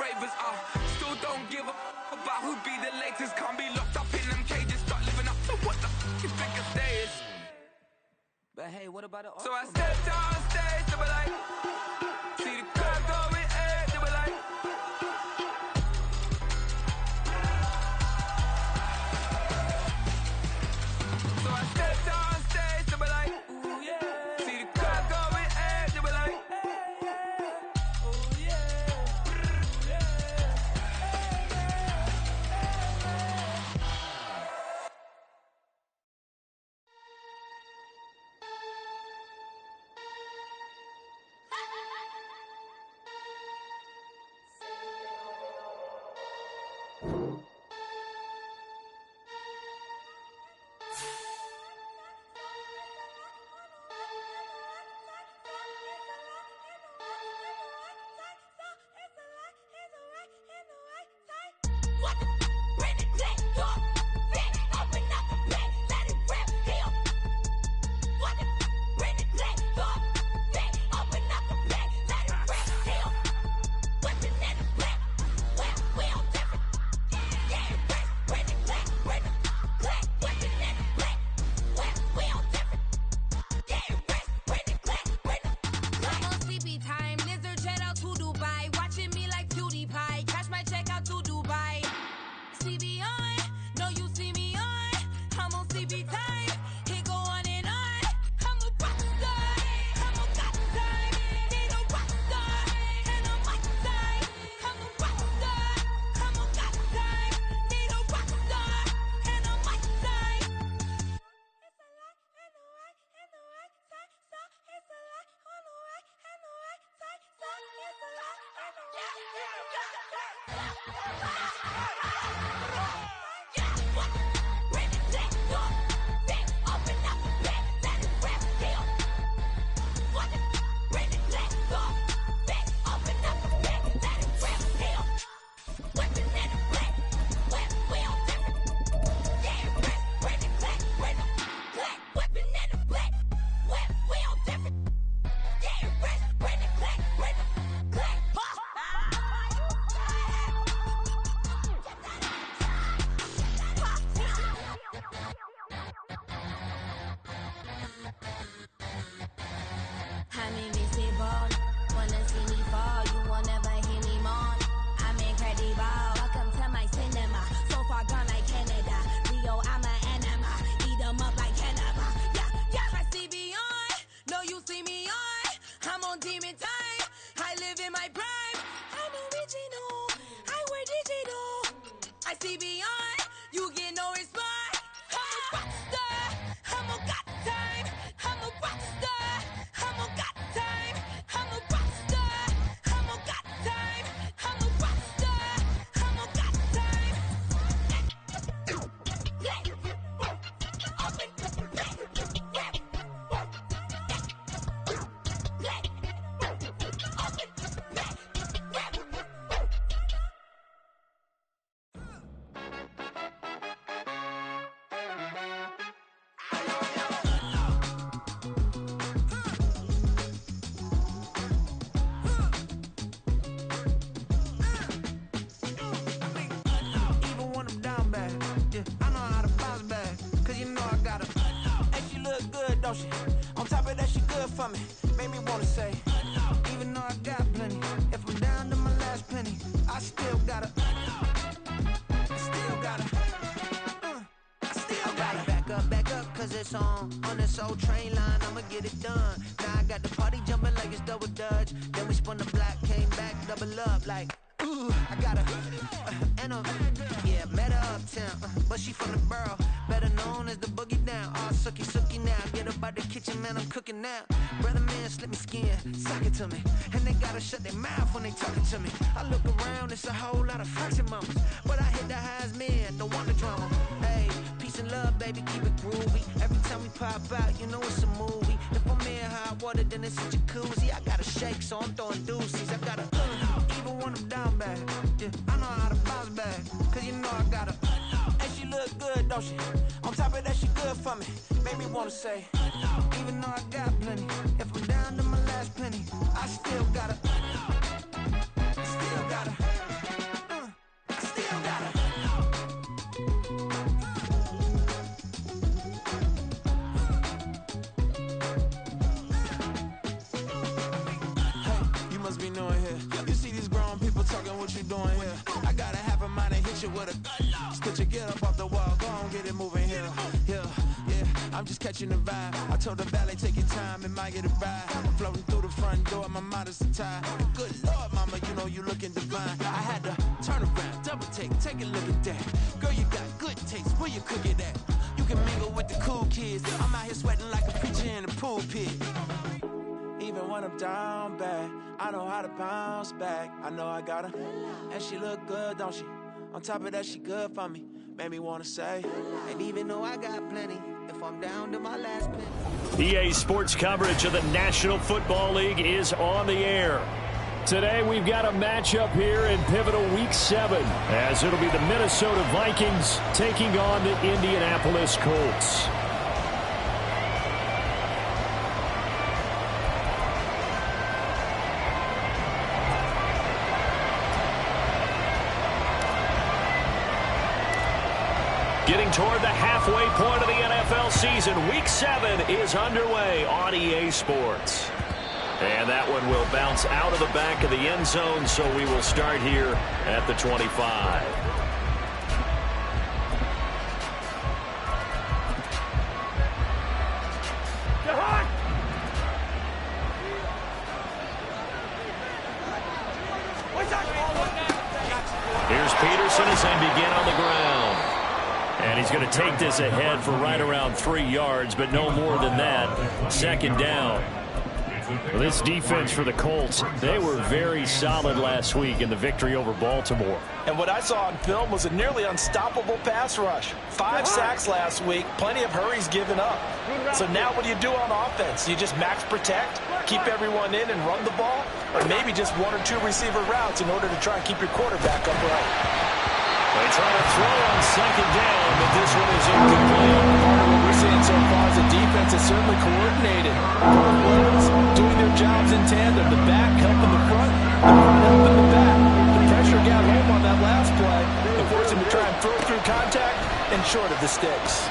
ravers are. Still don't give a about who be the latest. Can't be locked up in them cages. Start living up to what the f you think a day is. But hey, what about the So I stepped on stage, they were like, see the crowd going ahead, they were like. So I stepped on stage, they were like, ooh yeah. See the crowd going ahead, they were like, ooh yeah, yeah. don't she? On top of that, she good for me. Made me wanna say, even though I got plenty, if I'm down to my last penny, I still gotta, back up, cause it's on this old train line, I'ma get it done. Now I got the party jumping like it's double dutch. Then we spun the block, came back, double up like, ooh, I got her, and yeah, met her uptown, but she from the borough, better known as the boogie down. All sucky now, get up out the kitchen, man, I'm cooking now. Brother man, slip me skin, suck it to me, and they gotta shut their mouth when they talking to me. I look around, it's a whole lot of fraction mamas, but I hit the highs, man, don't want the drama. Hey, peace and love, baby, keep it groovy. Every time we pop out, you know it's a movie. If I'm in hot water, then it's a jacuzzi. I gotta shake, so I'm throwing deuces. I gotta even when I'm down bad, yeah, I know how to bounce back, cause you know I gotta and she look good, don't she? On top of that, she good for me. Made me wanna say, even though I got plenty, if I'm down to my last penny, I still gotta talking what you doing here. I got a half a mind to hit you with a put your get up off the wall, go on, get it moving here. Yeah, I'm just catching the vibe. I told the valet, take your time, it might get a ride. Floating through the front door, my mind is tied. Good Lord, mama, you know you looking divine. I had to turn around, double take a look at that. Girl, you got good taste, where you cook it at? You can mingle with the cool kids. I'm out here sweating like a preacher in a pool pit. Even when I'm down bad, I know how to bounce back. I know I got her, and she look good, don't she? On top of that, she good for me. Made me wanna say, and even though I got plenty, if I'm down to my last penny. EA Sports coverage of the National Football League is on the air. Today we've got a matchup here in pivotal Week 7, as it'll be the Minnesota Vikings taking on the Indianapolis Colts. Getting toward the halfway point of the NFL season, Week 7 is underway on EA Sports. And that one will bounce out of the back of the end zone, so we will start here at the 25. Here's Peterson as they begin on the ground. And he's going to take this ahead for right around 3 yards, but no more than that. Second down. Well, this defense for the Colts, they were very solid last week in the victory over Baltimore. And what I saw on film was a nearly unstoppable pass rush. 5 sacks last week, plenty of hurries given up. So now what do you do on offense? You just max protect, keep everyone in and run the ball, or maybe just 1 or 2 receiver routes in order to try and keep your quarterback upright. They try to throw on second down, but this one is incomplete. What we're seeing so far is the defense is certainly coordinated. Both players doing their jobs in tandem. The back helping the front, the front helping the back. The pressure got home on that last play and forced him to try and throw through contact and short of the sticks.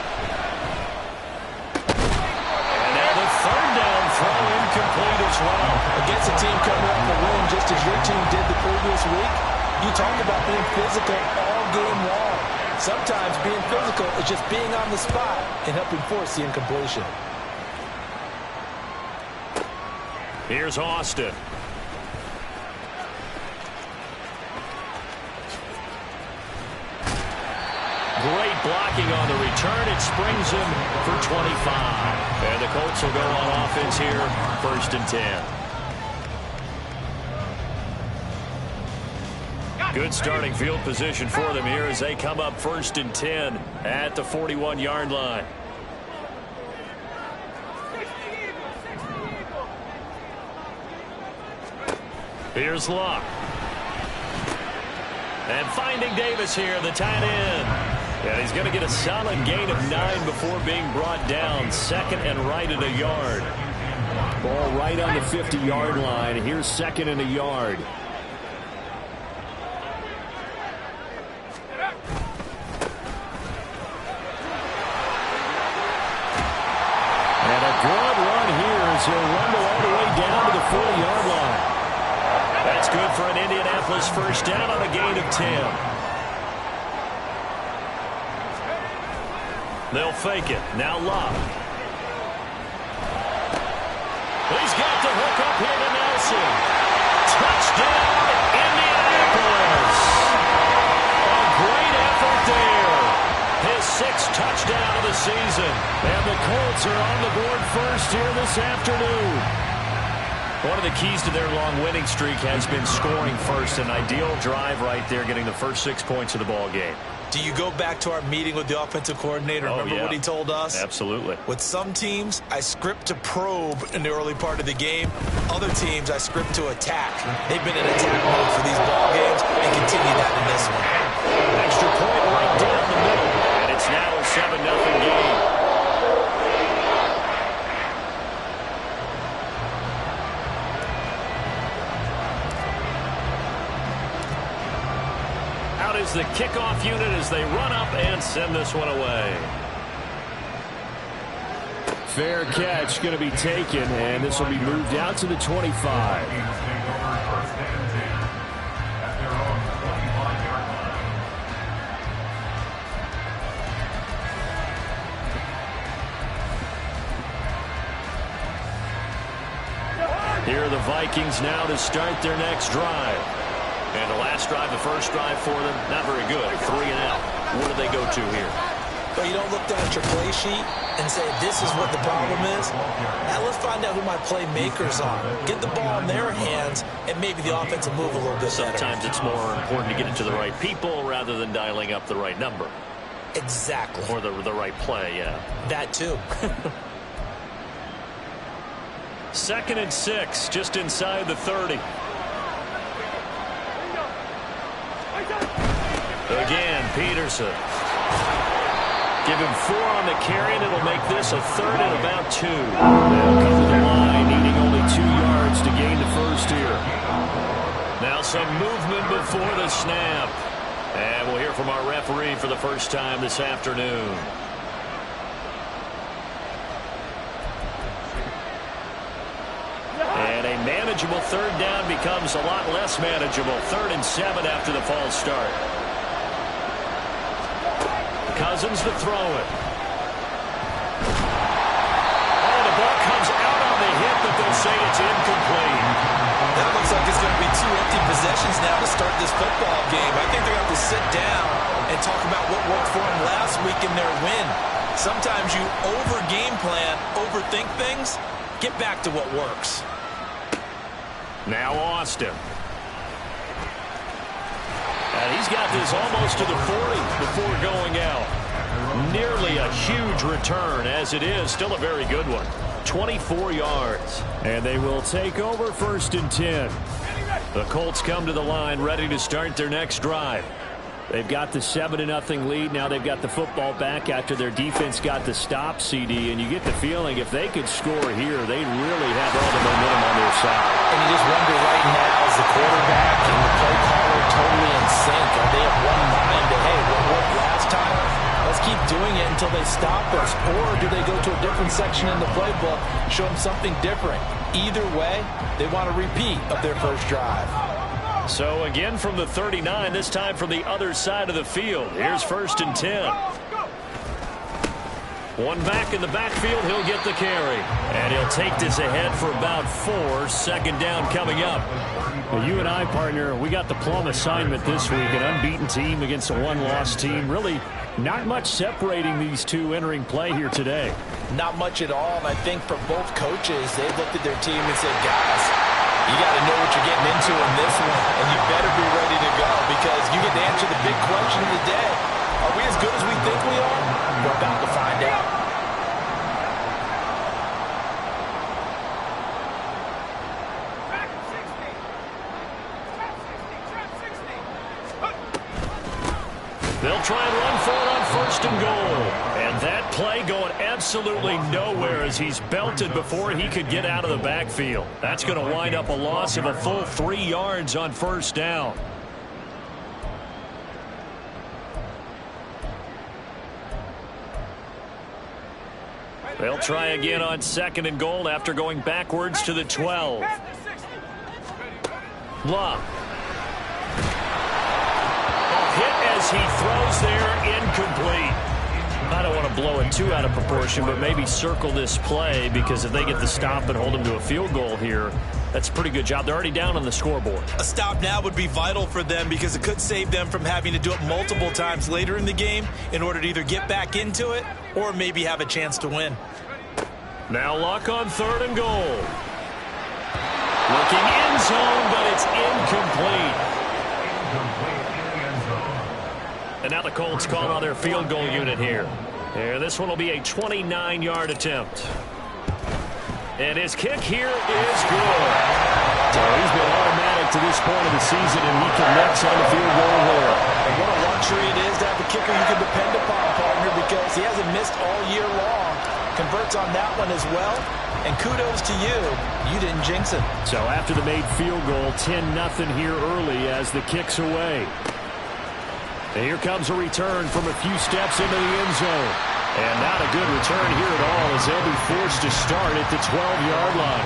And now the third down throw incomplete as well. Against a team coming up to win just as your team did the previous week, you talk about being physical all game long. Sometimes being physical is just being on the spot and helping force the incompletion. Here's Austin. Great blocking on the return. It springs him for 25. And the Colts will go on offense here, 1st and 10. Good starting field position for them here as they come up 1st and 10 at the 41-yard line. Here's Luck. And finding Davis here, the tight end. And he's going to get a solid gain of 9 before being brought down. 2nd and right at a yard. Ball right on the 50-yard line. Here's 2nd and a yard. Good run here as he'll run all the way down to the 40-yard line. That's good for an Indianapolis first down on a gain of 10. They'll fake it. Now Love. He's got the hook up here to Nelson. Touchdown, Indianapolis. A great effort there. His 6th touchdown of the season. And the Colts are on the board first here this afternoon. One of the keys to their long winning streak has been scoring first. An ideal drive right there, getting the first 6 points of the ball game. Do you go back to our meeting with the offensive coordinator? Remember what he told us? Absolutely. With some teams, I script to probe in the early part of the game. Other teams, I script to attack. They've been in attack mode for these ball games and continue that in this one. Extra point right down the middle. And it's now a 7-0 game. Is the kickoff unit as they run up and send this one away. Fair catch going to be taken, and this will be moved out to the 25. Vikings now to start their next drive. And the last drive, the first drive for them, not very good. 3 and out. What do they go to here? But you don't look down at your play sheet and say, this is what the problem is. Now let's find out who my playmakers are. Get the ball in their hands, and maybe the offense will move a little bit better. Sometimes it's more important to get it to the right people rather than dialing up the right number. Exactly. Or the right play, yeah. That too. 2nd and 6, just inside the 30. Again, Peterson. Give him 4 on the carry, and it'll make this a 3rd and about 2. They'll cover the line, needing only 2 yards to gain the first here. Now some movement before the snap. And we'll hear from our referee for the first time this afternoon. And a manageable 3rd down becomes a lot less manageable. 3rd and 7 after the false start. Cousins to throw it. Oh, the ball comes out on the hit, but they'll say it's incomplete. That looks like it's going to be 2 empty possessions now to start this football game. I think they're going to have to sit down and talk about what worked for them last week in their win. Sometimes you over-game plan, overthink things. Get back to what works. Now Austin. And he's got this almost to the 40 before going out. Nearly a huge return, as it is. Still a very good one. 24 yards. And they will take over 1st and 10. The Colts come to the line ready to start their next drive. They've got the 7-0 lead. Now they've got the football back after their defense got the stop, CD. And you get the feeling if they could score here, they'd really have all the momentum on their side. And you just wonder right now, is the quarterback and the play caller totally in sync? Are they of one mind that, hey, what worked last time? Let's keep doing it until they stop us. Or do they go to a different section in the playbook, show them something different? Either way, they want a repeat of their first drive. So again from the 39, this time from the other side of the field. Here's 1st and 10. One back in the backfield, he'll get the carry. And he'll take this ahead for about 4. 2nd down coming up. Well, you and I, partner, we got the plum assignment this week. An unbeaten team against a 1-loss team. Really not much separating these two entering play here today. Not much at all, and I think for both coaches, they've looked at their team and said, guys, you got to know what you're getting into in this one, and you better be ready to go because you get to answer the big question of the day. Are we as good as we think we are? We're about to find out. They'll try and run for it on 1st and goal. And that play going absolutely nowhere as he's belted before he could get out of the backfield. That's going to wind up a loss of a full 3 yards on 1st down. They'll try again on 2nd and goal after going backwards to the 12. Love. Hit as he throws there, incomplete. I don't want to blow it too out of proportion, but maybe circle this play because if they get the stop and hold them to a field goal here, that's a pretty good job. They're already down on the scoreboard. A stop now would be vital for them because it could save them from having to do it multiple times later in the game in order to either get back into it or maybe have a chance to win. Now Luck on 3rd and goal. Looking end zone, but it's incomplete. And now the Colts call on their field goal unit here. And this one will be a 29-yard attempt. And his kick here is good. So he's been automatic to this point of the season, and he connects on the field goal here. And what a luxury it is to have a kicker you can depend upon, partner, because he hasn't missed all year long. Converts on that one as well. And kudos to you. You didn't jinx it. So after the made field goal, 10-0 here early as the kick's away. And here comes a return from a few steps into the end zone. And not a good return here at all as they'll be forced to start at the 12-yard line.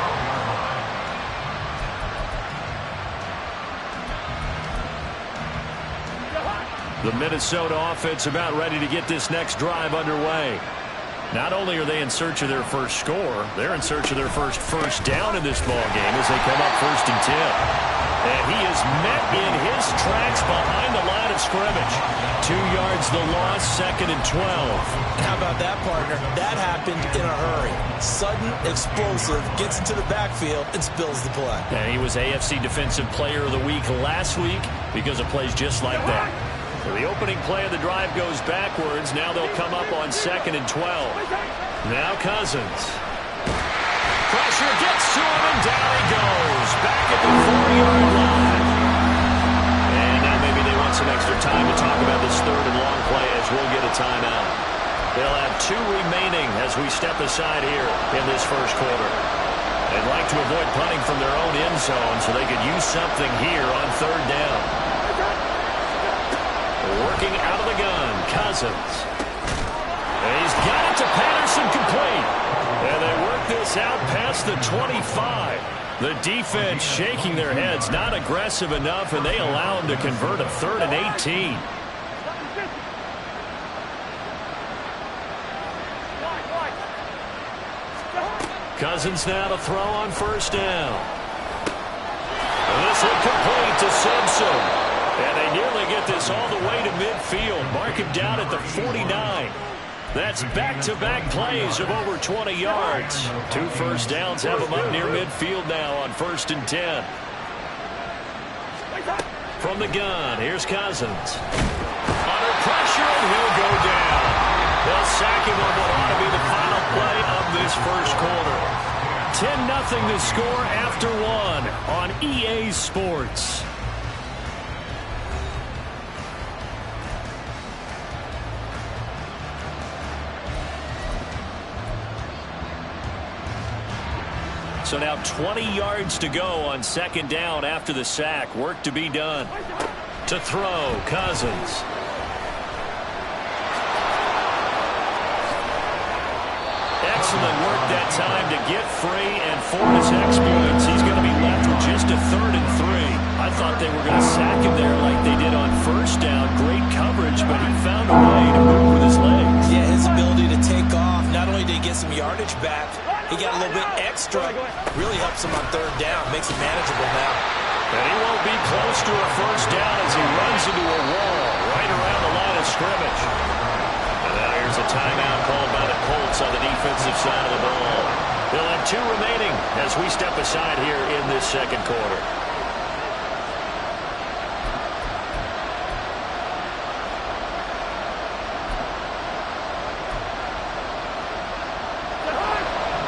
The Minnesota offense about ready to get this next drive underway. Not only are they in search of their first score, they're in search of their first down in this ball game as they come up 1st and 10. And he is met in his tracks behind the line of scrimmage. 2 yards the loss, 2nd and 12. How about that, partner? That happened in a hurry. Sudden, explosive, gets into the backfield, and spills the play. And he was AFC Defensive Player of the Week last week because of plays just like that. So the opening play of the drive goes backwards. Now they'll come up on 2nd and 12. Now Cousins. Pressure gets to him, and down he goes. Back at the 40-yard line. And now maybe they want some extra time to talk about this 3rd and long play as we'll get a timeout. They'll have 2 remaining as we step aside here in this first quarter. They'd like to avoid punting from their own end zone so they could use something here on 3rd down. Working out of the gun, Cousins. And he's got it to Patterson, complete. And they work this out past the 25. The defense shaking their heads, not aggressive enough, and they allow him to convert a 3rd and 18. Cousins now to throw on 1st down. And this will complete to Simpson. And they nearly get this all the way to midfield. Mark him down at the 49. That's back-to-back plays of over 20 yards. 2 first downs have them up near midfield now on 1st and 10. From the gun, here's Cousins. Under pressure, and he'll go down. They'll sack him on what ought to be the final play of this first quarter. 10-0 to score after 1 on EA Sports. So now 20 yards to go on 2nd down after the sack. Work to be done. To throw, Cousins. Excellent work that time to get free, and for his exploits, he's going to be left with just a 3rd and 3. I thought they were going to sack him there like they did on 1st down. Great coverage, but he found a way to move with his legs. Yeah, his ability to take off, not only did he get some yardage back, he got a little bit extra. Really helps him on 3rd down. Makes it manageable now. And he won't be close to a 1st down as he runs into a wall right around the line of scrimmage. And now here's a timeout called by the Colts on the defensive side of the ball. They'll have 2 remaining as we step aside here in this 2nd quarter.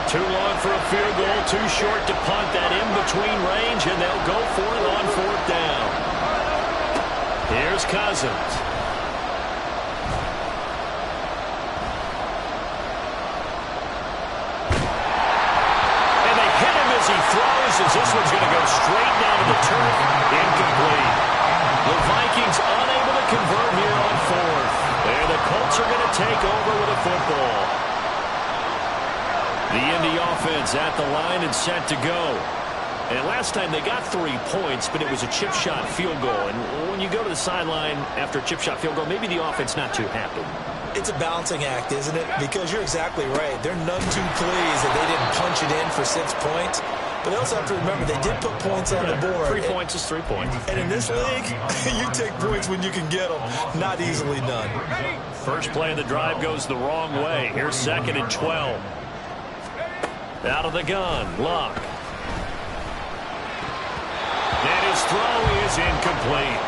Too long for a field goal, too short to punt. That in-between range, and they'll go for it on 4th down. Here's Cousins. And they hit him as he throws, as this one's going to go straight down to the turf. Incomplete. The Vikings unable to convert here on 4th. And the Colts are going to take over with a football. The Indy offense at the line and set to go. And last time they got 3 points, but it was a chip shot field goal. And when you go to the sideline after a chip shot field goal, maybe the offense not too happy. It's a balancing act, isn't it? Because you're exactly right. They're none too pleased that they didn't punch it in for 6 points. But they also have to remember they did put points on the board. 3 points is 3 points. And in this league, you take points when you can get them. Not easily done. First play of the drive goes the wrong way. Here's 2nd and 12. Out of the gun, Luck. And his throw is incomplete.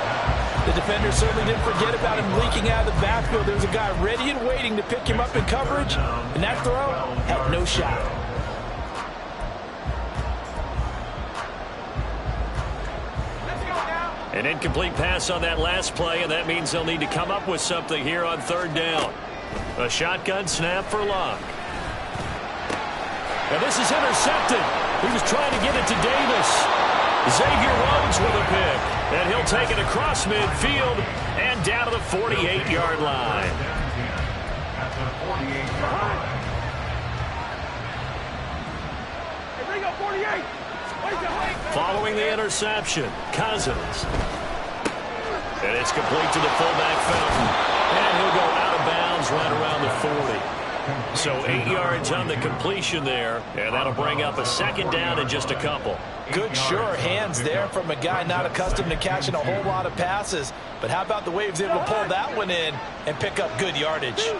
The defender certainly didn't forget about him leaking out of the backfield. There was a guy ready and waiting to pick him up in coverage, and that throw had no shot. An incomplete pass on that last play, and that means they'll need to come up with something here on 3rd down. A shotgun snap for Luck. And this is intercepted. He was trying to get it to Davis. Xavier Rhodes with a pick. And he'll take it across midfield and down to the 48-yard line. Following the interception, Cousins. And it's complete to the fullback Fountain. And he'll go out of bounds right around the 40. So 8 yards on the completion there, and that'll bring up a second down in just a couple. Good, sure hands there from a guy not accustomed to catching a whole lot of passes. But how about the way he was able to pull that one in and pick up good yardage?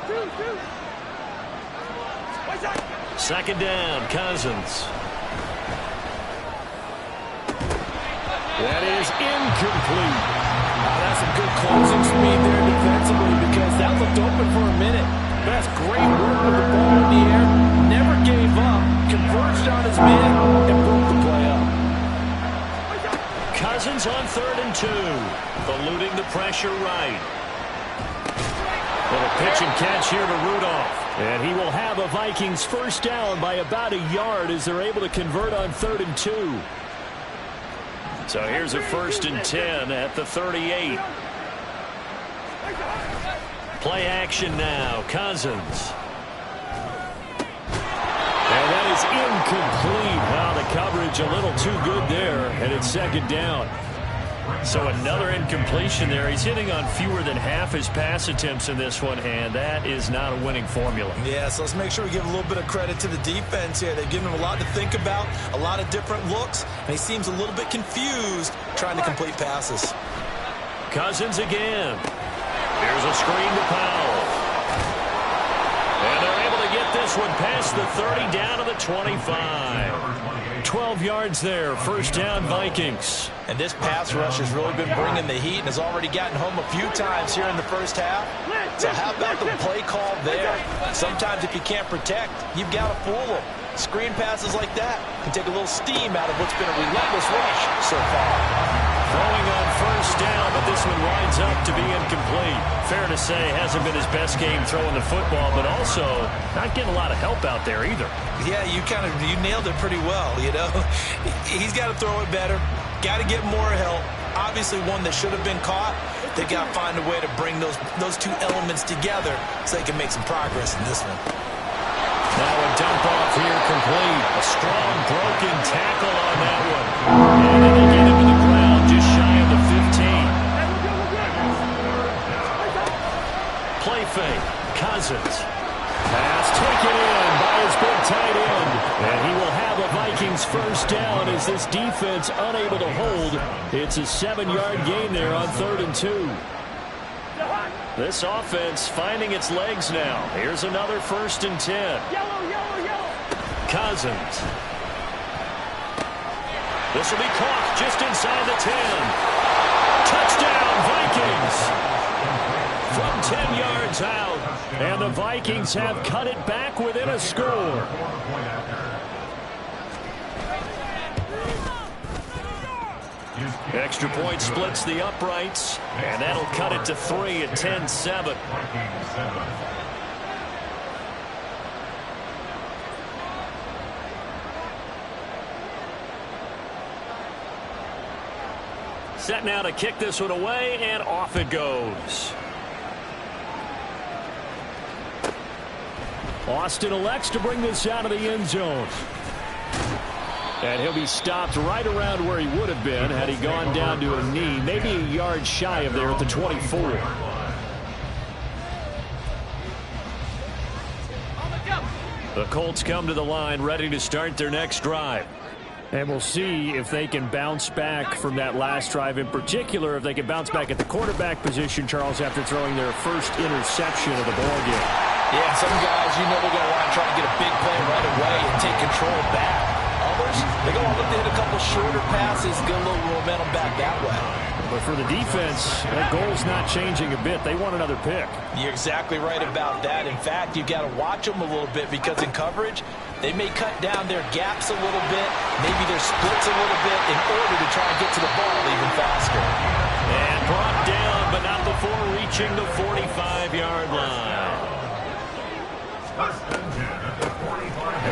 Second down, Cousins. That is incomplete. That's some good closing speed there defensively because that looked open for a minute. But that's great work with the ball in the air. Never gave up. Converged on his man and broke the play up. Cousins on 3rd and 2. Eluding the pressure right. Little pitch and catch here to Rudolph. And he will have a Vikings first down by about a yard as they're able to convert on 3rd and 2. So here's a 1st and 10 at the 38. Play action now, Cousins. And that is incomplete. Wow, the coverage a little too good there, and it's second down. So another incompletion there. He's hitting on fewer than half his pass attempts in this one, and that is not a winning formula. Yeah, so let's make sure we give a little bit of credit to the defense here. They've given him a lot to think about, a lot of different looks, and he seems a little bit confused trying to complete passes. Cousins again. Here's a screen to Powell. And they're able to get this one past the 30 down to the 25. 12 yards there, first down Vikings. And this pass rush has really been bringing the heat and has already gotten home a few times here in the first half. So how about the play call there? Sometimes if you can't protect, you've got to fool them. Screen passes like that can take a little steam out of what's been a relentless rush so far. Throwing on first down, but this one winds up to be incomplete. Fair to say, hasn't been his best game throwing the football, but also not getting a lot of help out there either. Yeah, you nailed it pretty well, you know. He's got to throw it better. Got to get more help. Obviously one that should have been caught. They got to find a way to bring those two elements together so they can make some progress in this one. Now a dump off here complete. A strong broken tackle on that one. And then they get him to the ground just shy of the 15. Play fake. Cousins. Pass taken in by his big tight end. And he will have a Vikings first down as this defense unable to hold. It's a 7-yard gain there on 3rd and 2. This offense finding its legs now. Here's another 1st and 10. Cousins. This will be caught just inside the 10. Touchdown, Vikings! From 10 yards out. And the Vikings have cut it back within a score. Extra point splits the uprights, and that'll cut it to 3 at 10-7. Set now to kick this one away, and off it goes. Austin elects to bring this out of the end zone. And he'll be stopped right around where he would have been had he gone down to a knee, maybe a yard shy of there at the 24. The Colts come to the line ready to start their next drive. And we'll see if they can bounce back from that last drive, in particular if they can bounce back at the quarterback position, Charles, after throwing their first interception of the ballgame. Yeah, some guys, you know they're going to want to try to get a big play right away and take control back. Others, they're going to look to hit a couple shorter passes, get a little momentum back that way. But for the defense, that goal's not changing a bit. They want another pick. You're exactly right about that. In fact, you've got to watch them a little bit because in coverage, they may cut down their gaps a little bit, maybe their splits a little bit in order to try and get to the ball even faster. And brought down, but not before reaching the 45-yard line.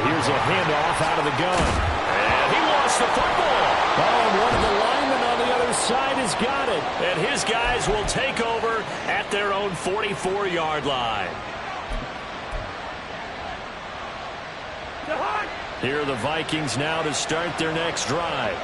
Here's a handoff out of the gun. And he lost the football. Oh, and one of the linemen on the other side has got it. And his guys will take over at their own 44-yard line. Here are the Vikings now to start their next drive.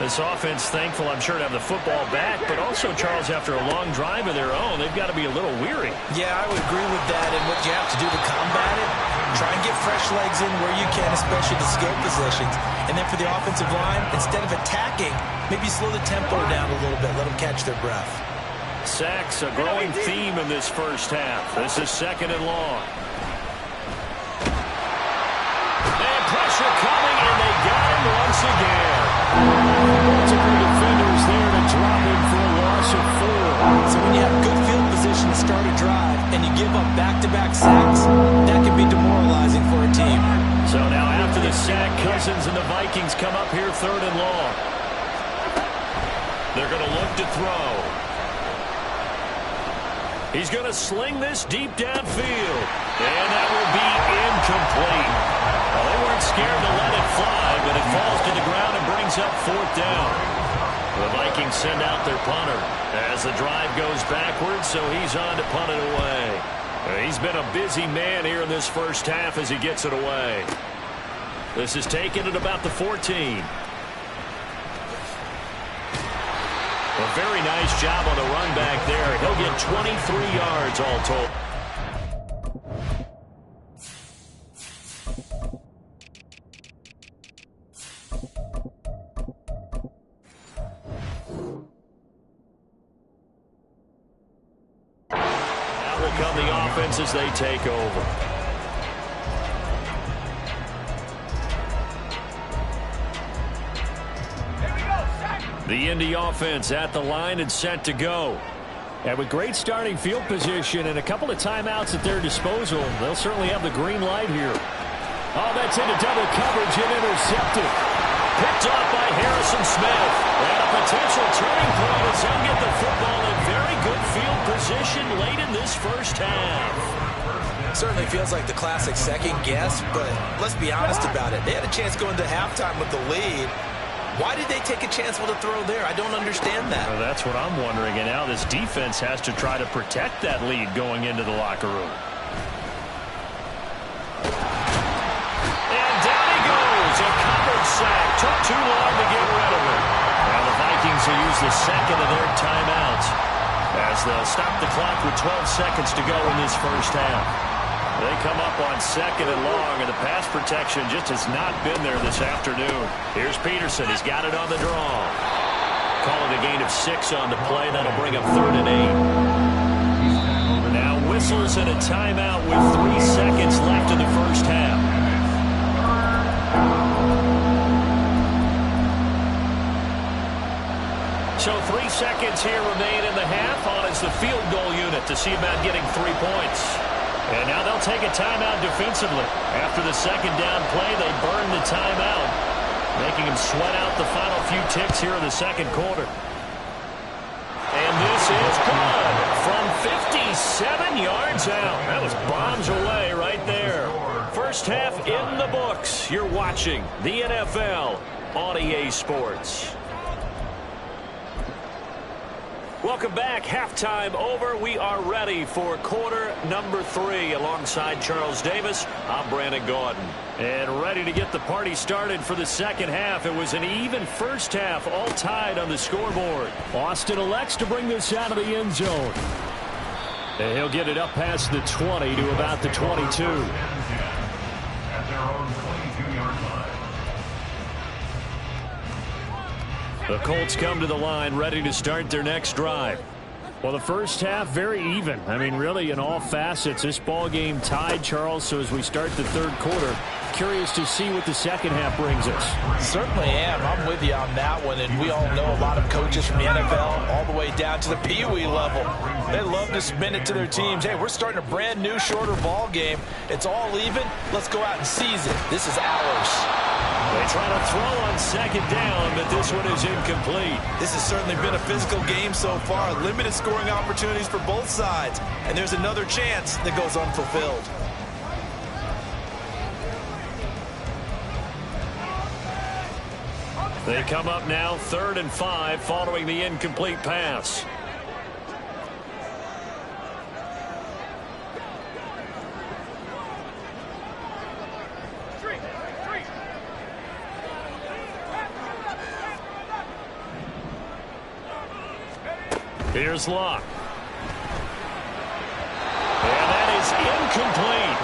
This offense thankful, I'm sure, to have the football back, but also, Charles, after a long drive of their own, they've got to be a little weary. Yeah, I would agree with that, and what you have to do to combat it, try and get fresh legs in where you can, especially the skill positions. And then for the offensive line, instead of attacking, maybe slow the tempo down a little bit, let them catch their breath. Sacks, a growing theme in this first half. This is 2nd and long. And pressure coming, and they got him once again. Multiple defenders there to drop him for a loss of 4. So when you have good field position to start a drive and you give up back-to-back sacks, that can be demoralizing for a team. So now after the sack, Cousins and the Vikings come up here 3rd and long. They're going to look to throw. He's going to sling this deep downfield. And that will be incomplete. Well, they weren't scared to let it fly, but it falls to the ground and brings up 4th down. The Vikings send out their punter as the drive goes backwards, so he's on to punt it away. He's been a busy man here in this first half as he gets it away. This is taken at about the 14. A very nice job on the run back there. He'll get 23 yards all told. Now will come the offense as they take over. The Indy offense at the line and set to go. And with great starting field position and a couple of timeouts at their disposal, they'll certainly have the green light here. Oh, that's into double coverage and intercepted. Picked off by Harrison Smith. And a potential turning point as he'll get the football in very good field position late in this first half. Certainly feels like the classic second guess, but let's be honest about it. They had a chance going to halftime with the lead. Why did they take a chance with a throw there? I don't understand that. Well, that's what I'm wondering. And now this defense has to try to protect that lead going into the locker room. And down he goes. A covered sack. Took too long to get rid of it. Now the Vikings will use the second of their timeouts as they'll stop the clock with 12 seconds to go in this first half. They come up on 2nd and long, and the pass protection just has not been there this afternoon. Here's Peterson. He's got it on the draw. Call it a gain of 6 on the play. That'll bring up 3rd and 8. Now whistles and a timeout with 3 seconds left in the first half. So 3 seconds here remain in the half on as the field goal unit to see about getting 3 points. And now they'll take a timeout defensively. After the second down play, they burn the timeout, making them sweat out the final few ticks here in the second quarter. And this is good from 57 yards out. That was bombs away right there. First half in the books. You're watching the NFL on EA Sports. Welcome back. Halftime over. We are ready for quarter number 3. Alongside Charles Davis, I'm Brandon Gordon. And ready to get the party started for the second half. It was an even first half, all tied on the scoreboard. Austin elects to bring this out of the end zone. And he'll get it up past the 20 to about the 22. At their own 22-yard line. The Colts come to the line ready to start their next drive. Well, the first half, very even. I mean, really, in all facets, this ball game tied, Charles. So as we start the third quarter, curious to see what the second half brings us. Certainly am. I'm with you on that one. And we all know a lot of coaches from the NFL all the way down to the Pee Wee level. They love to spin it to their teams. Hey, we're starting a brand new, shorter ball game. It's all even. Let's go out and seize it. This is ours. They try to throw on second down, but this one is incomplete. This has certainly been a physical game so far. Limited scoring opportunities for both sides. And there's another chance that goes unfulfilled. They come up now 3rd and 5 following the incomplete pass. Here's Luck. And that is incomplete.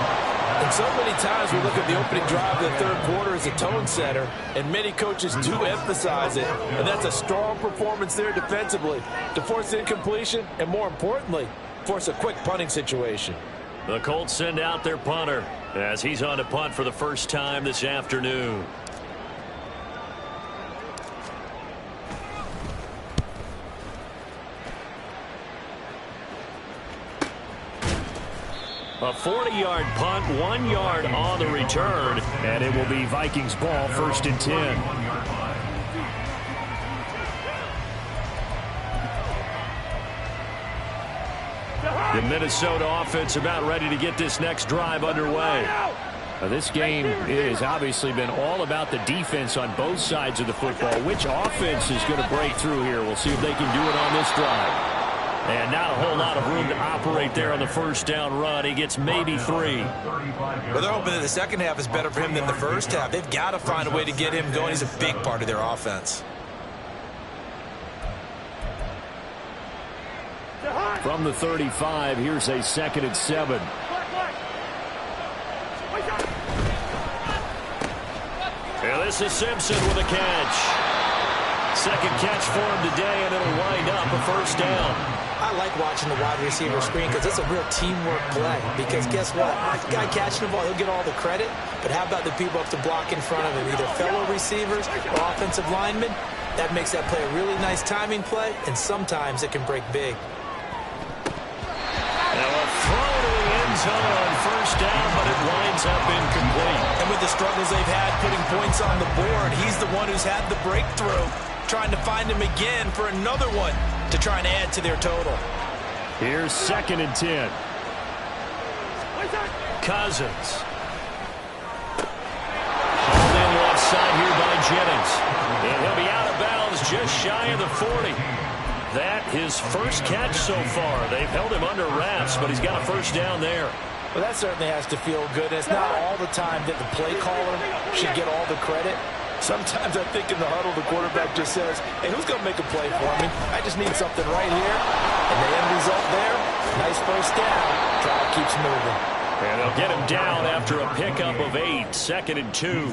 And so many times we look at the opening drive of the third quarter as a tone setter, and many coaches do emphasize it. And that's a strong performance there defensively to force incompletion and, more importantly, force a quick punting situation. The Colts send out their punter as he's on to punt for the first time this afternoon. A 40-yard punt, 1 yard on the return, and it will be Vikings ball, 1st and 10. The Minnesota offense about ready to get this next drive underway. This game has obviously been all about the defense on both sides of the football. Which offense is going to break through here? We'll see if they can do it on this drive. And not a whole lot of room to operate there on the first down run. He gets maybe 3. Well, they're hoping that the second half is better for him than the first half. They've got to find a way to get him going. He's a big part of their offense. From the 35, here's a 2nd and 7. And this is Simpson with a catch. Second catch for him today, and it'll wind up a first down. I like watching the wide receiver screen because it's a real teamwork play. Because guess what? The guy catching the ball, he'll get all the credit. But how about the people up to block in front of him, either fellow receivers or offensive linemen? That makes that play a really nice timing play, and sometimes it can break big. Now a throw to the end zone on first down, but it winds up incomplete. And with the struggles they've had putting points on the board, he's the one who's had the breakthrough, trying to find him again for another one to try and add to their total. Here's 2nd and 10. Cousins. Hauled in left side here by Jennings. And he'll be out of bounds just shy of the 40. That his first catch so far. They've held him under wraps, but he's got a first down there. Well, that certainly has to feel good. It's not all the time that the play caller should get all the credit. Sometimes I think in the huddle, the quarterback just says, hey, who's going to make a play for me? I just need something right here. And the end result there, nice first down. Drive keeps moving. And they'll get him down after a pickup of 8, 2nd and 2.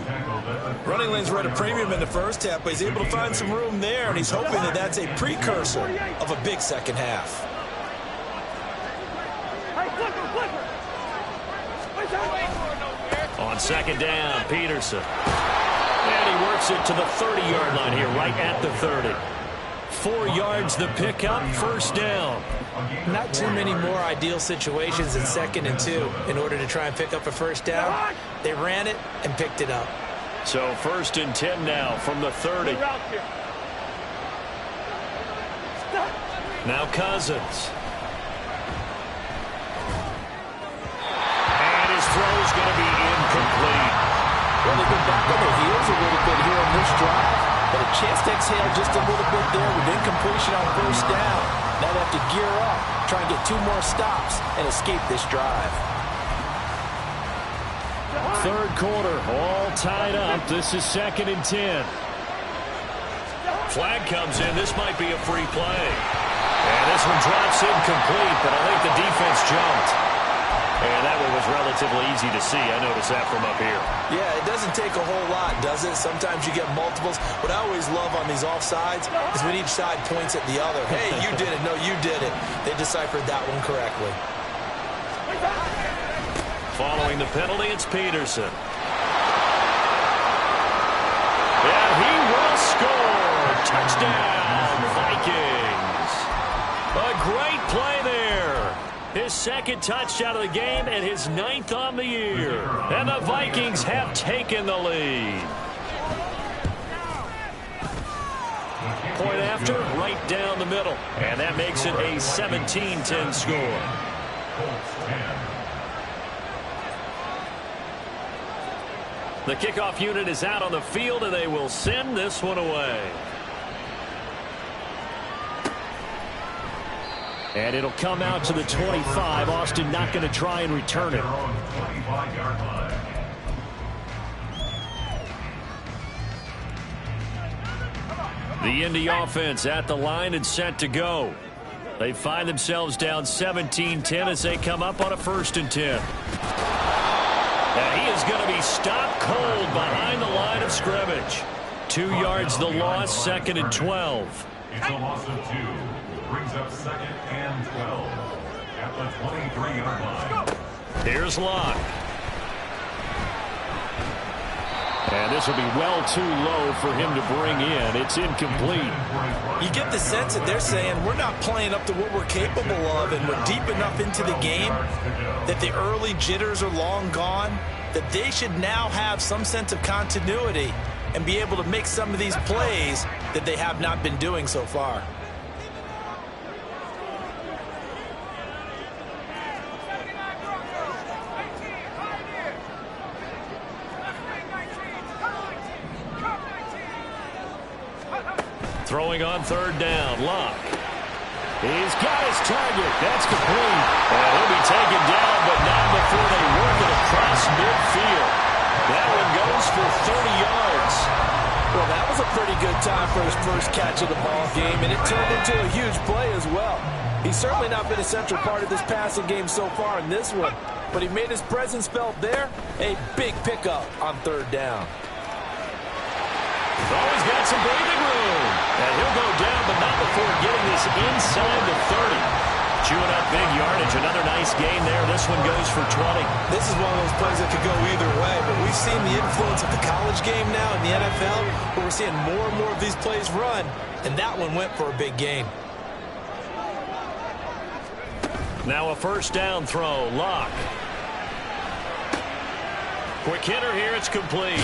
Running lanes were at a premium in the first half, but he's able to find some room there, and he's hoping that that's a precursor of a big second half. On 2nd down, Peterson. And he works it to the 30-yard line here, right at the 30. 4 yards the pickup, first down. Not too many more ideal situations in 2nd and 2 in order to try and pick up a first down. They ran it and picked it up. So 1st and 10 now from the 30. Now Cousins. And his throw is going to be incomplete. Well, they've been back on their heels a little bit here in this drive, but a chance to exhale just a little bit there with incompletion on first down. Now they have to gear up, try and get 2 more stops, and escape this drive. Third quarter, all tied up. This is 2nd and 10. Flag comes in. This might be a free play. And this one drops incomplete, but I think the defense jumped. And that one was relatively easy to see. I noticed that from up here. Yeah, it doesn't take a whole lot, does it? Sometimes you get multiples. What I always love on these offsides is when each side points at the other. Hey, you did it. No, you did it. They deciphered that one correctly. Following the penalty, it's Peterson. And he will score. Touchdown, Vikings. A great play there. His 2nd touchdown of the game and his 9th on the year. And the Vikings have taken the lead. Point after, right down the middle. And that makes it a 17-10 score. The kickoff unit is out on the field, and they will send this one away. And it'll come out to the 25. Austin not going to try and return it. The Indy offense at the line and set to go. They find themselves down 17-10 as they come up on a 1st and 10. And he is going to be stopped cold behind the line of scrimmage. 2 yards the loss, 2nd and 12. It's a loss of 2. Brings up 2nd and 12 at the 23-yard line. Here's Locke. And this will be well too low for him to bring in. It's incomplete. You get the sense that they're saying we're not playing up to what we're capable of, and we're deep enough into the game that the early jitters are long gone, that they should now have some sense of continuity and be able to make some of these plays that they have not been doing so far. Throwing on 3rd down, Locke. He's got his target. That's complete. And he'll be taken down, but not before they work it across midfield. That one goes for 30 yards. Well, that was a pretty good time for his first catch of the ball game, and it turned into a huge play as well. He's certainly not been a central part of this passing game so far in this one, but he made his presence felt there. A big pickup on 3rd down. Oh, he's got some breathing room. And he'll go down, but not before getting this inside the 30. Chewing up big yardage. Another nice gain there. This one goes for 20. This is one of those plays that could go either way, but we've seen the influence of the college game now in the NFL, where we're seeing more and more of these plays run, and that one went for a big gain. Now a 1st down throw. Locke. Quick hitter here. It's complete.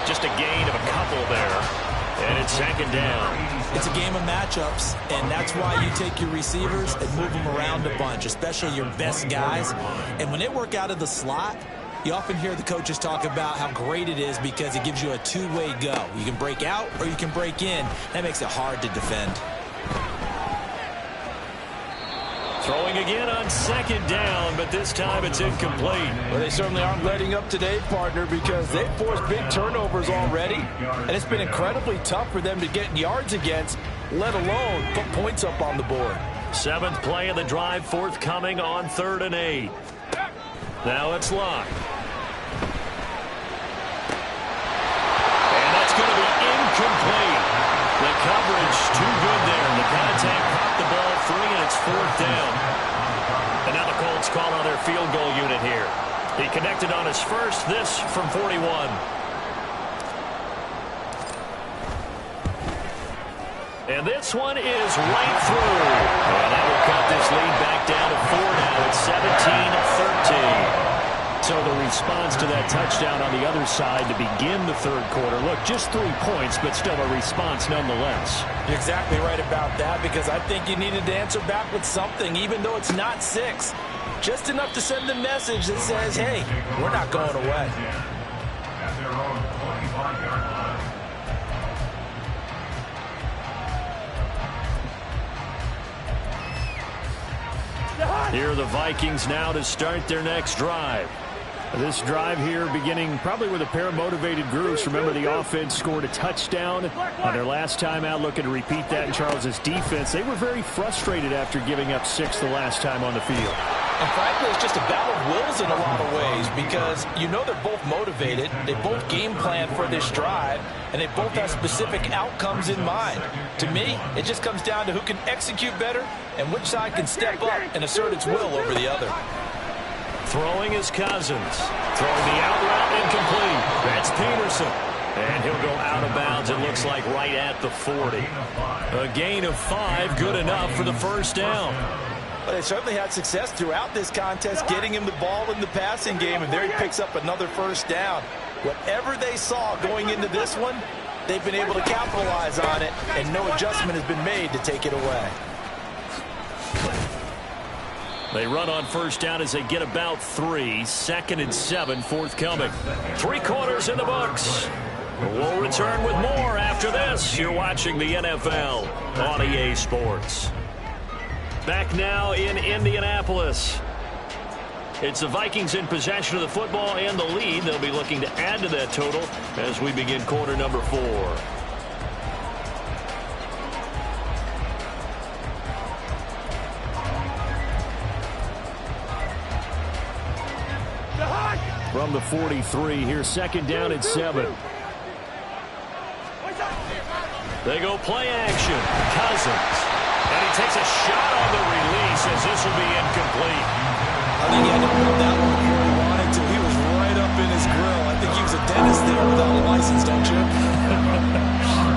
Just a gain of a couple there. And it's 2nd down. It's a game of matchups, and that's why you take your receivers and move them around a bunch, especially your best guys. And when they work out of the slot, you often hear the coaches talk about how great it is because it gives you a two-way go. You can break out or you can break in. That makes it hard to defend. Throwing again on 2nd down, but this time it's incomplete. Well, they certainly aren't letting up today, partner, because they've forced big turnovers already, and it's been incredibly tough for them to get yards against, let alone put points up on the board. 7th play of the drive forthcoming on 3rd and 8. Now it's Locke. And that's going to be incomplete. The coverage too good there. The contact popped the ball free, and it's 4th down. And now the Colts call on their field goal unit here. He connected on his first, this from 41. And this one is right through. And that will cut this lead back down to 4 now. It's 17-13. So the response to that touchdown on the other side to begin the 3rd quarter. Look, just 3 points, but still a response nonetheless. You're exactly right about that, because I think you needed to answer back with something, even though it's not 6. Just enough to send a message that says, hey, we're not going away. At their own 25-yard line. Here are the Vikings now to start their next drive. This drive here beginning probably with a pair of motivated groups. Remember, the offense scored a touchdown on their last time out. Looking to repeat that in Charles's defense. They were very frustrated after giving up 6 the last time on the field. And frankly, it's just a battle of wills in a lot of ways, because you know they're both motivated. They both game plan for this drive, and they both have specific outcomes in mind. To me, it just comes down to who can execute better and which side can step up and assert its will over the other. Throwing is Cousins. Throwing the out route incomplete. That's Peterson. And he'll go out of bounds, it looks like, right at the 40. A gain of 5, good enough for the 1st down. But they certainly had success throughout this contest getting him the ball in the passing game, and there he picks up another 1st down. Whatever they saw going into this one, they've been able to capitalize on it, and no adjustment has been made to take it away. They run on 1st down as they get about 3. 2nd and 7 forthcoming. 3 quarters in the books. We'll return with more after this. You're watching the NFL on EA Sports. Back now in Indianapolis. It's the Vikings in possession of the football and the lead. They'll be looking to add to that total as we begin quarter number 4. from the 43. Here's second down and 7. They go play action. Cousins. And he takes a shot on the release as this will be incomplete. I think he had to pull that one before he wanted to. He was right up in his grill. I think he was a dentist there without a license, don't you?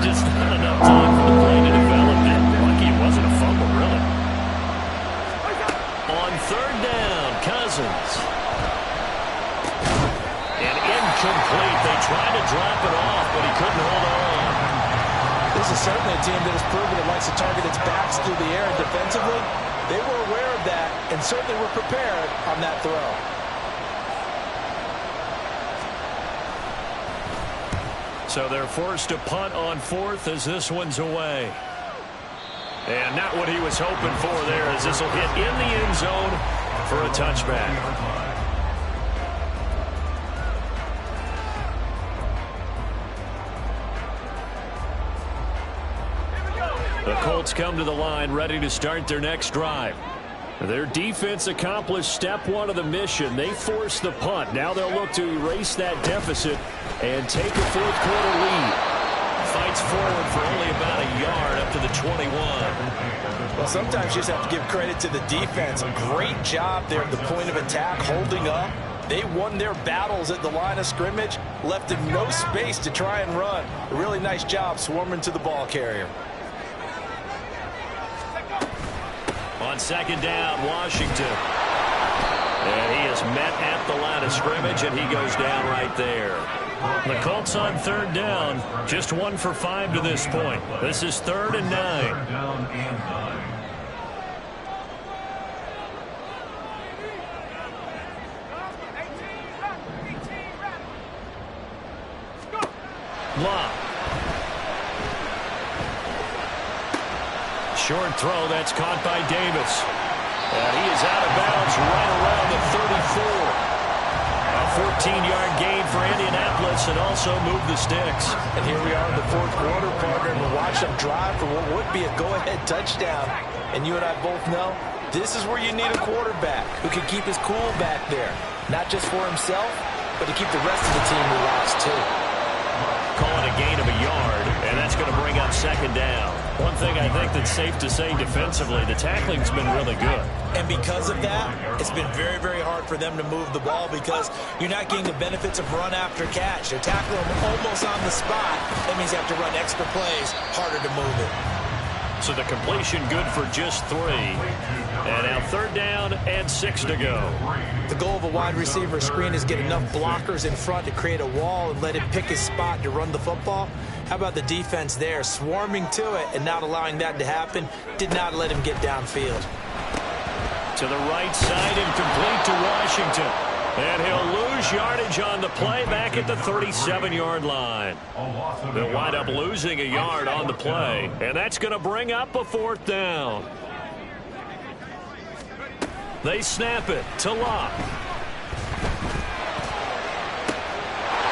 Just not enough time for the play to develop. Lucky it wasn't a fumble, really. On third down, Cousins. And incomplete. They tried to drop it off, but he couldn't hold on. This is certainly a team that has proven it likes to target its backs through the air, and defensively, they were aware of that and certainly were prepared on that throw. So they're forced to punt on fourth as this one's away. And not what he was hoping for there, as this will hit in the end zone for a touchback. The Colts come to the line ready to start their next drive. Their defense accomplished step one of the mission. They forced the punt. Now they'll look to erase that deficit and take a fourth quarter lead. Fights forward for only about a yard up to the 21. Well, sometimes you just have to give credit to the defense. A great job there at the point of attack, holding up. They won their battles at the line of scrimmage, left them no space to try and run. A really nice job swarming to the ball carrier. On second down, Washington. And he is met at the line of scrimmage, and he goes down right there. The Colts on third down, just 1 for 5 to this point. This is 3rd and 9. Down and 9. Love. Short throw, that's caught by Davis. And he is out of bounds right around the 34. A 14-yard gain for Indianapolis and also move the sticks. And here we are in the fourth quarter, partner, and we'll watch them drive for what would be a go-ahead touchdown. And you and I both know this is where you need a quarterback who can keep his cool back there. Not just for himself, but to keep the rest of the team relaxed too. Call it a gain of a yard, and that's going to bring up second down. One thing I think that's safe to say defensively, the tackling's been really good. And because of that, it's been very, very hard for them to move the ball because you're not getting the benefits of run after catch. They're tackling them almost on the spot. That means you have to run extra plays, harder to move it. So the completion good for just 3. And now third down and 6 to go. The goal of a wide receiver screen is get enough blockers in front to create a wall and let him pick his spot to run the football. How about the defense there, swarming to it and not allowing that to happen? Did not let him get downfield. To the right side and complete to Washington. And he'll lose yardage on the play back at the 37-yard line. They'll wind up losing a yard on the play. And that's going to bring up a 4th down. They snap it to Locke.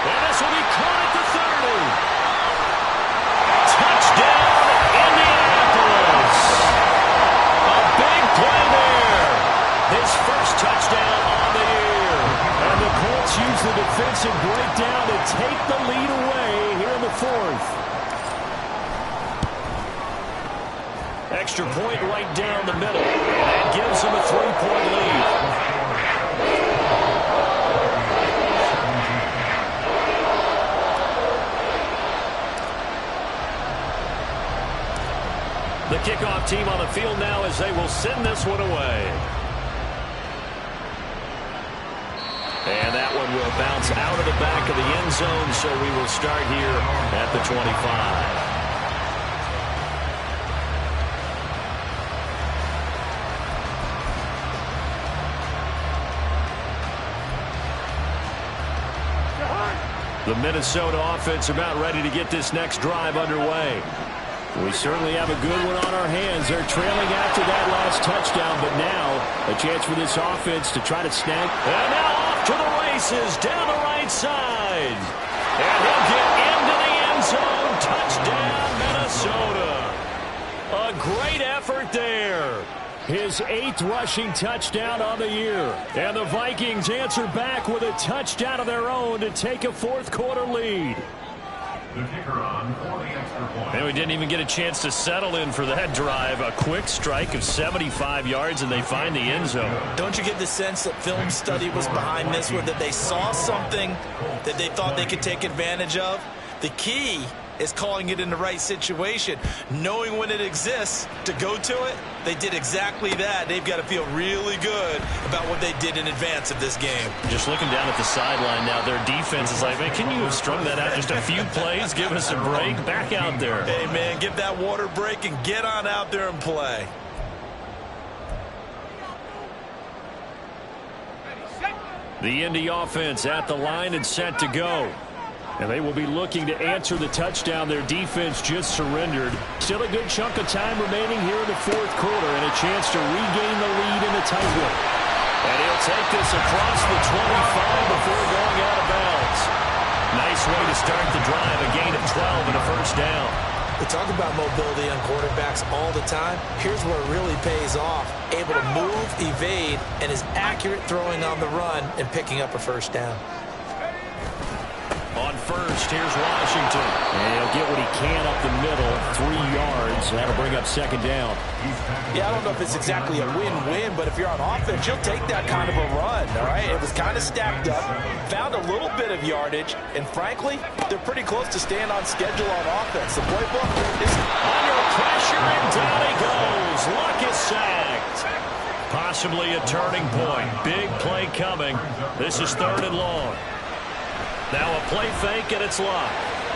And this will be caught at the 30. Touchdown, Indianapolis. A big play there. His first touchdown on the year. And the Colts use the defensive breakdown to take the lead away here in the 4th. Extra point right down the middle. That gives them a 3-point lead. The kickoff team on the field now as they will send this one away. And that one will bounce out of the back of the end zone, so we will start here at the 25. The Minnesota offense about ready to get this next drive underway. We certainly have a good one on our hands. They're trailing after that last touchdown, but now a chance for this offense to try to snag. And now off to the races down the right side. And he'll get into the end zone. Touchdown, Minnesota. A great effort there. His 8th rushing touchdown on the year. And the Vikings answer back with a touchdown of their own to take a fourth-quarter lead. The kicker on for the extra point. And we didn't even get a chance to settle in for that drive. A quick strike of 75 yards, and they find the end zone. Don't you get the sense that film study was behind this one, that they saw something that they thought they could take advantage of? The key is calling it in the right situation, knowing when it exists to go to it. They did exactly that. They've got to feel really good about what they did in advance of this game. Just looking down at the sideline now, their defense is like, man, can you have strung that out just a few plays? Give us a break. Back out there. Hey, man, give that water break and get on out there and play. The Indy offense at the line and set to go. And they will be looking to answer the touchdown their defense just surrendered. Still a good chunk of time remaining here in the fourth quarter and a chance to regain the lead in a tight one. And he'll take this across the 25 before going out of bounds. Nice way to start the drive, a gain of 12 and a first down. We talk about mobility on quarterbacks all the time. Here's where it really pays off. Able to move, evade, and is accurate throwing on the run and picking up a first down. On first, here's Washington. And he'll get what he can up the middle, 3 yards. That'll bring up second down. Yeah, I don't know if it's exactly a win-win, but if you're on offense, you'll take that kind of a run, all right? It was kind of stacked up, found a little bit of yardage, and frankly, they're pretty close to staying on schedule on offense. The playbook is under pressure, and down he goes. Luck is sacked. Possibly a turning point. Big play coming. This is 3rd and long. Now a play fake, and it's Luck.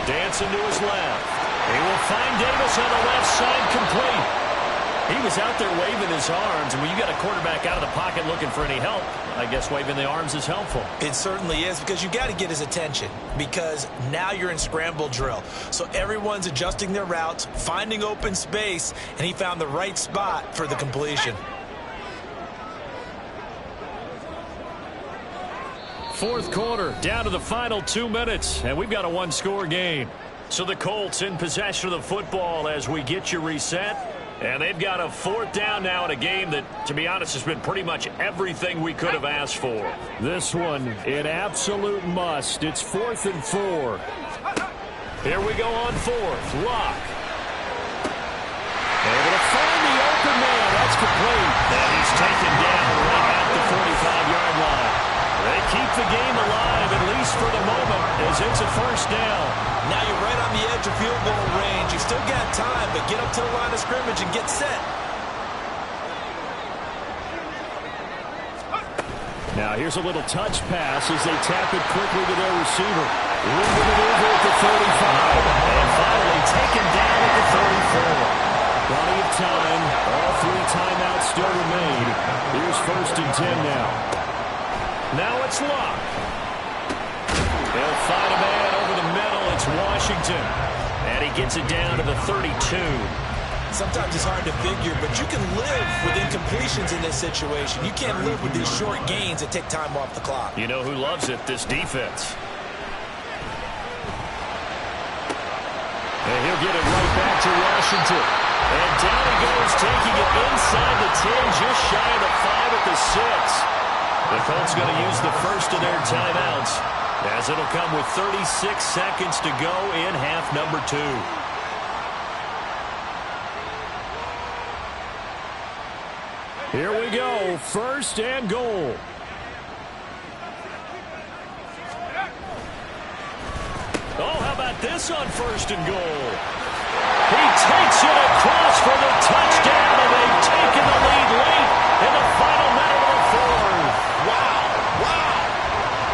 Dancing to his left. He will find Davis on the left side, complete. He was out there waving his arms, and when you got a quarterback out of the pocket looking for any help, I guess waving the arms is helpful. It certainly is, because you got to get his attention, because now you're in scramble drill. So everyone's adjusting their routes, finding open space, and he found the right spot for the completion. Fourth quarter, down to the final 2 minutes, and we've got a one-score game. So the Colts in possession of the football as we get you reset. And they've got a 4th down now in a game that, to be honest, has been pretty much everything we could have asked for. This one, an absolute must. It's 4th and 4. Here we go on 4th. Luck. Able to find the open man. That's complete. And he's taken down right at the 45-yard line. They keep the game alive, at least for the moment, as it's a first down. Now you're right on the edge of field goal range. You still got time, but get up to the line of scrimmage and get set. Now here's a little touch pass as they tap it quickly to their receiver. Room to maneuver at the 35. And finally taken down at the 34. Plenty of time. All 3 timeouts still remain. Here's 1st and 10 now. Now it's Luck. They'll find a man over the middle. It's Washington. And he gets it down to the 32. Sometimes it's hard to figure, but you can live with incompletions in this situation. You can't live with these short gains that take time off the clock. You know who loves it? This defense. And he'll get it right back to Washington. And down he goes, taking it inside the 10, just shy of the 5 at the 6. The Colts going to use the first of their timeouts, as it'll come with 36 seconds to go in half number 2. Here we go, 1st and goal. Oh, how about this on 1st and goal? He takes it across for the touchdown, and they've taken the lead late in the final minute of the 4th. Wow.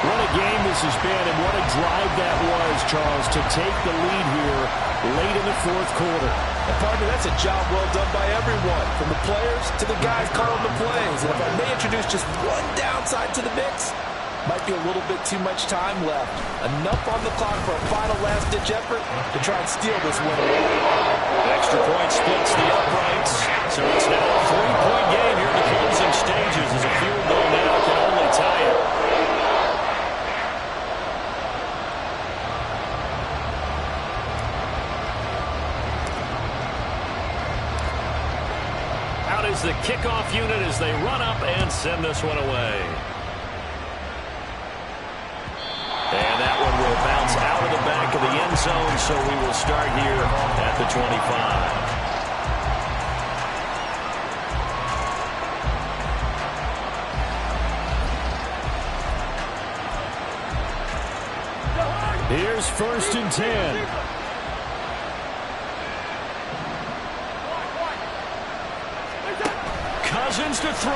What a game this has been, and what a drive that was, Charles, to take the lead here late in the 4th quarter. And partner, that's a job well done by everyone, from the players to the guys calling the plays. And if I may introduce just one downside to the mix, might be a little bit too much time left. Enough on the clock for a final last-ditch effort to try and steal this win away. Extra point splits the uprights, so it's now a 3-point game here in the closing stages as a field goal now can only tie it. is the kickoff unit as they run up and send this one away. And that one will bounce out of the back of the end zone, so we will start here at the 25. Here's 1st and 10. Cousins to throw.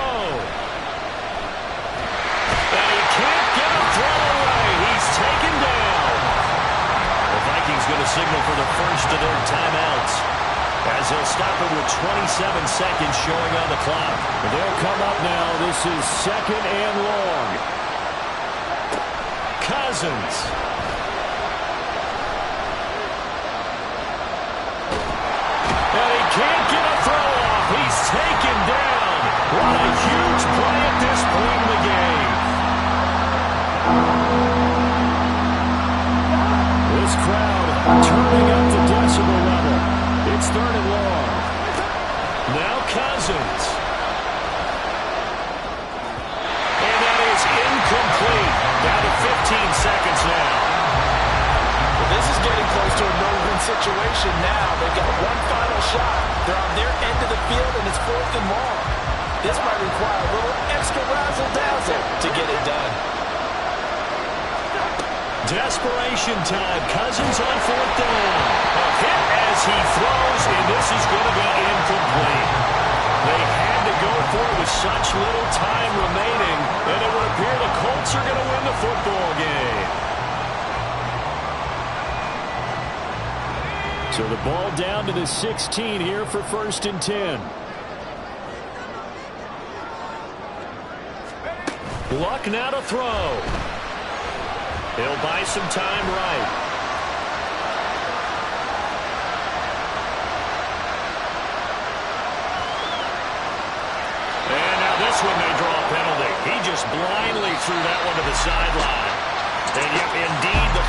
And he can't get a throw away. He's taken down. The Vikings going to signal for the first of their timeouts, as they'll stop it with 27 seconds showing on the clock. They'll come up now. This is 2nd and long. Cousins. And he can't get a throw off. He's taken down. What a huge play at this point in the game. This crowd turning up the decibel level. It's 3rd and long. Now Cousins. And that is incomplete. Down to 15 seconds now. Well, this is getting close to a no-win situation now. They've got one final shot. They're on their end of the field, and it's 4th and long. This might require a little extra razzle-dazzle to get it done. Desperation time. Cousins on 4th down. A hit as he throws, and this is going to be incomplete. They had to go for it with such little time remaining, and it would appear the Colts are going to win the football game. So the ball down to the 16 here for 1st and 10. Luck now to throw. He'll buy some time right. And now this one they draw a penalty. He just blindly threw that one to the sideline. And yet, indeed, the